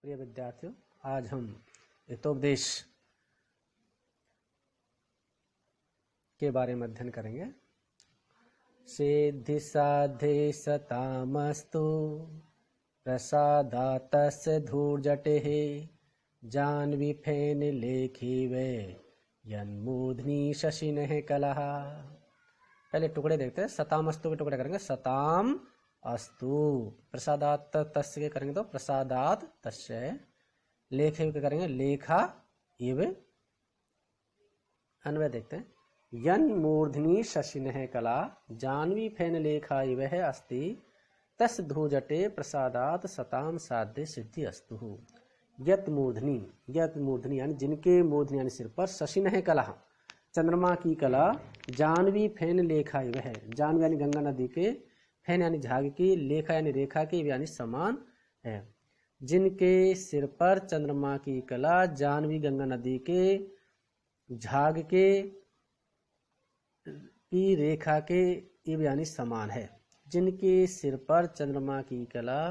प्रिय विद्यार्थियों, आज हम हितोपदेश के बारे में अध्ययन करेंगे। सिद्धि साधे सतामस्तु प्रसादातस्य धूर्जटेः जाह्नवी फेन लेखी वे यन्मूर्ध्नि शशिनः कलः। पहले टुकड़े देखते हैं। सतामस्तु के टुकड़े करेंगे। सताम अस्तु, प्रसादात तस्य के करेंगे तो प्रसादात तस्य, लेखे के करेंगे लेखा इव। अन्वय देखते हैं। यन मूर्धनि शशिनः कला जाह्नवी फेन लेखा इव अस्ति तस् ध्रुजटे प्रसादात सताम साध्य सिद्धि अस्तु। यत मूर्धनि यानी जिनके मूर्धनि यानी सिर पर शशिनः कला चंद्रमा की कला जाह्नवी फेन लेखा इव है। जाह्नवी यानी गंगा नदी के, फेन यानी झाग की, लेखा यानी रेखा की, यानी समान है। जिनके सिर पर चंद्रमा की कला जाह्नवी गंगा नदी के झाग के की रेखा के इव यानी समान है। जिनके सिर पर चंद्रमा की कला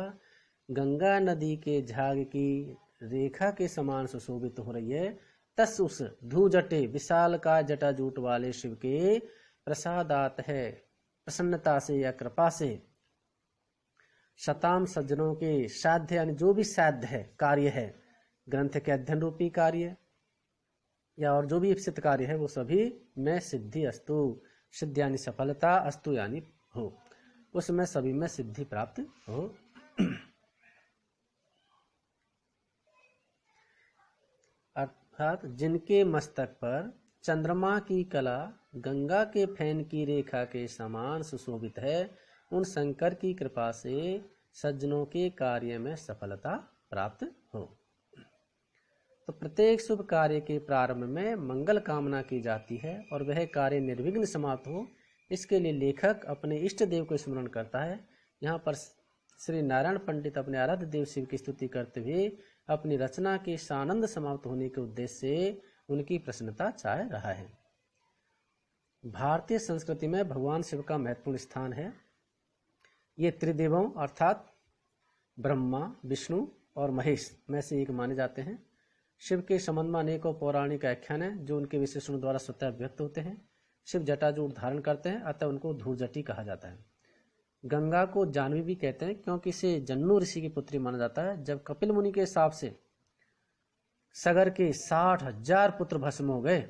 गंगा नदी के झाग की रेखा के समान सुशोभित हो रही है, तस उस धूजटे विशाल का जटाजूट वाले शिव के प्रसादात है, प्रसन्नता से या कृपा से, शताम सज्जनों के साध्य यानी जो भी साध्य है, कार्य है, ग्रंथ के अध्ययन रूपी कार्य या और जो भी इप्सित कार्य है वो सभी में सिद्धि अस्तु, सिद्धि यानी सफलता, अस्तु यानी हो, उसमें सभी में सिद्धि प्राप्त हो। अर्थात जिनके मस्तक पर चंद्रमा की कला गंगा के फेन की रेखा के समान सुशोभित है, उन शंकर की कृपा से सज्जनों के कार्य में सफलता प्राप्त हो। तो प्रत्येक शुभ कार्य के प्रारंभ में मंगल कामना की जाती है और वह कार्य निर्विघ्न समाप्त हो, इसके लिए लेखक अपने इष्ट देव को स्मरण करता है। यहाँ पर श्री नारायण पंडित अपने आराध्य देव शिव की स्तुति करते हुए अपनी रचना के सानंद समाप्त होने के उद्देश्य से उनकी प्रसन्नता चाह रहा है। भारतीय संस्कृति में भगवान शिव का महत्वपूर्ण स्थान है। ये त्रिदेवों अर्थात ब्रह्मा, विष्णु और महेश में से एक माने जाते हैं। शिव के संबंध में अनेकों पौराणिक आख्यान हैं जो उनके विशेषणों द्वारा स्वतः व्यक्त होते हैं। शिव जटाजूट धारण करते हैं, अतः उनको धूर्जटी कहा जाता है। गंगा को जाह्नवी भी कहते हैं क्योंकि इसे जन्नू ऋषि की पुत्री माना जाता है। जब कपिल मुनि के हिसाब से सगर के 60,000 पुत्र भस्म हो गए,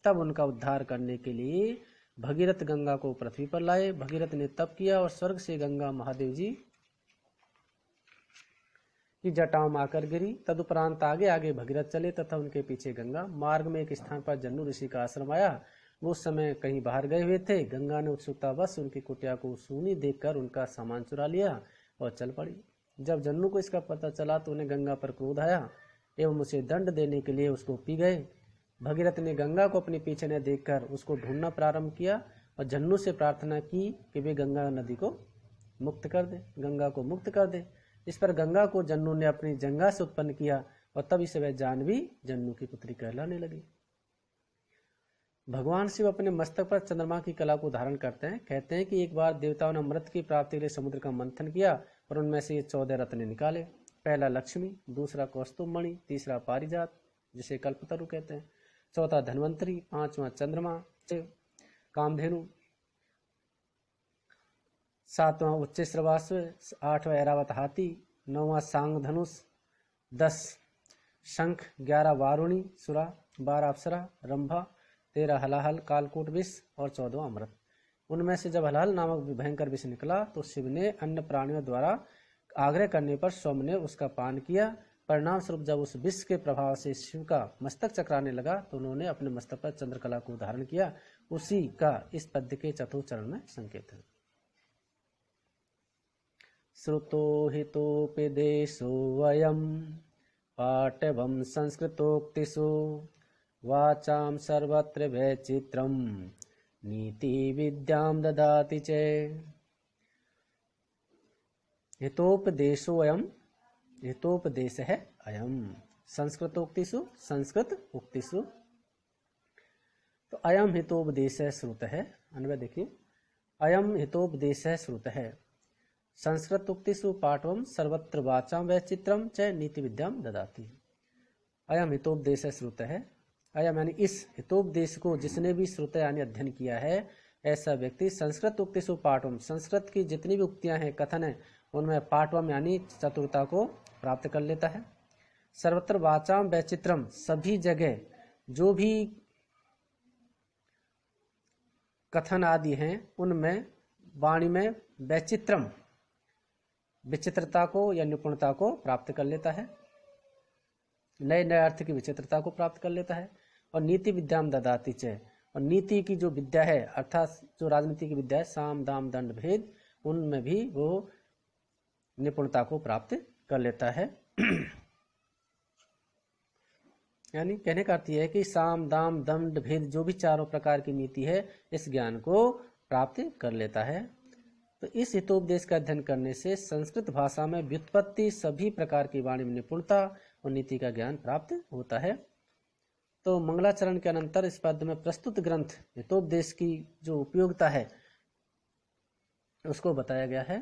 तब उनका उद्धार करने के लिए भगीरथ गंगा को पृथ्वी पर लाए। भगीरथ ने तप किया और स्वर्ग से गंगा महादेव जी की जटाओं में आकर गिरी। तदुपरांत आगे आगे भगीरथ चले तथा उनके पीछे गंगा। मार्ग में एक स्थान पर जन्नू ऋषि का आश्रम आया। वो उस समय कहीं बाहर गए हुए थे। गंगा ने उत्सुकतावश उनकी कुटिया को सूनी देखकर उनका सामान चुरा लिया और चल पड़ी। जब जन्नू को इसका पता चला तो उन्हें गंगा पर क्रोध आया एवं उसे दंड देने के लिए उसको पी गए। भगीरथ ने गंगा को अपने पीछे न देखकर उसको ढूंढना प्रारंभ किया और जन्नू से प्रार्थना की कि वे गंगा नदी को मुक्त कर दे, गंगा को मुक्त कर दे। इस पर गंगा को जन्नू ने अपनी जंघा से उत्पन्न किया और तभी से वह जाह्नवी जन्नू की पुत्री कहलाने लगी। भगवान शिव अपने मस्तक पर चंद्रमा की कला को धारण करते हैं। कहते हैं कि एक बार देवताओं ने अमृत की प्राप्ति के लिए समुद्र का मंथन किया और उनमें से ये 14 रत्न निकाले। पहला लक्ष्मी, दूसरा कौस्तुभमणि, तीसरा पारिजात जिसे कल्पतरु कहते हैं, चौथा धन्वंतरी, पांचवा चंद्रमा कामधेनु, सातवां उच्च श्रवास्व, आठवां ऐरावत हाथी, नौवां सांग धनुष, 10 शंख, 11 वारुणी सुरा, 12 अप्सरा रंभा, 13 हलाहल कालकूट विष और 14वां अमृत। उनमें से जब हलाहल नामक भयंकर विष निकला तो शिव ने अन्य प्राणियों द्वारा आग्रह करने पर सोम ने उसका पान किया। परिणाम स्वरूप जब उस विष के प्रभाव से शिव का मस्तक चकराने लगा तो उन्होंने अपने मस्तक पर चंद्रकला को धारण किया। उसी का इस पद्य के चतुर्थ चरण में संकेत है। श्रुतो हितोपदेशो वयम् पाठवम् संस्कृतोक्तिषु वाचां सर्वत्र वैचित्रम् नीति विद्यां ददाति च। हितोपदेशो अयम्, हितोपदेश है अयम्, संस्कृतोक्तिषु, संस्कृत उक्तिषु। तो अयम हितोपदेश श्रुत है। अन्वय देखिए, अयम हितोपदेश श्रुत है। संस्कृत उक्तिषु पाठवम सर्वत्र वाचाम वैचित्रम च नीति विद्याम ददाति। अयम हितोपदेश श्रुतः, अयम यानी इस हितोपदेश को जिसने भी श्रुत यानी अध्ययन किया है, ऐसा व्यक्ति संस्कृत उक्तिषु पाठवम, संस्कृत की जितनी भी उक्तियां हैं, कथन है, उनमें पाठवम यानी चतुरता को प्राप्त कर लेता है। सर्वत्र वाचाम वैचित्रम, सभी जगह जो भी कथन आदि हैं उनमें वाणी में वैचित्रम, विचित्रता को या निपुणता को प्राप्त कर लेता है, नए नए अर्थ की विचित्रता को प्राप्त कर लेता है। और नीति विद्याम ददाति च, और नीति की जो विद्या है अर्थात जो राजनीति की विद्या है, साम दाम दंड भेद, उनमें भी वो निपुणता को प्राप्त कर लेता है। यानी कहने का अर्थ यह है कि साम दाम दंड भेद जो भी चारों प्रकार की नीति है, इस ज्ञान को प्राप्त कर लेता है। तो इस हितोपदेश का अध्ययन करने से संस्कृत भाषा में व्युत्पत्ति, सभी प्रकार की वाणी में निपुणता और नीति का ज्ञान प्राप्त होता है। तो मंगलाचरण के अनंतर इस पद्य में प्रस्तुत ग्रंथ हितोपदेश की जो उपयोगिता है उसको बताया गया है।